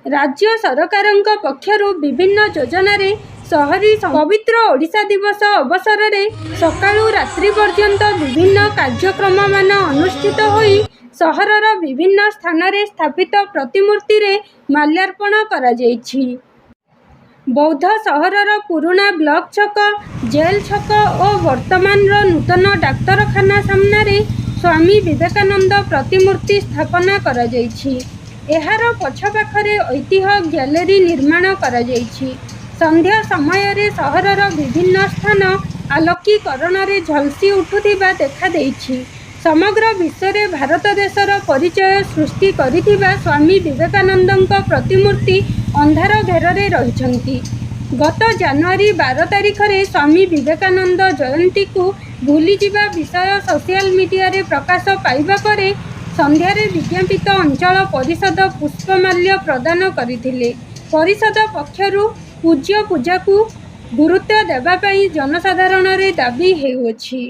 राज्य सरकारଙ୍କ पक्षरु विभिन्न योजन शहरी पवित्र ओडिशा दिवस अवसर में सकाळु रात्रि पर्यंत विभिन्न कार्यक्रम मान अनुष्ठित होई सहरर विभिन्न स्थान रे स्थापित प्रतिमूर्ति रे माल्यार्पण करा जायछि। बौद्ध सहरर पुराना ब्लॉक छक, जेल छक और वर्तमान नूतन डाक्तरखाना सामने स्वामी विवेकानंद प्रतिमूर्ति स्थापना करा जायछि। एहार पछपाखरे ऐतिह्य गैलेरी निर्माण करा जायछि। संध्या समय रे सहरर विभिन्न स्थान आलोकीकरण रे झलसी उठुथिबा देखा देइछि। समग्र विश्व रे भारत देशर परिचय सृष्टि करिथिबा स्वामी विवेकानंदଙ୍କ प्रतिमूर्ति अंधार घेर रे रहिछंती। गत जनवरी 12 तारिख रे स्वामी विवेकानंद जयंती को भूली जिबा विषय सोशल मीडिया रे प्रकाश पाइबा परे संध्यारे विज्ञापित अंचल परिषद पुष्पमाल्य प्रदान करथिले। परिषद पक्षरु पूज्य पूजा को गुरुत्व देबा पई जनसाधारण रे दाबी हेउछि।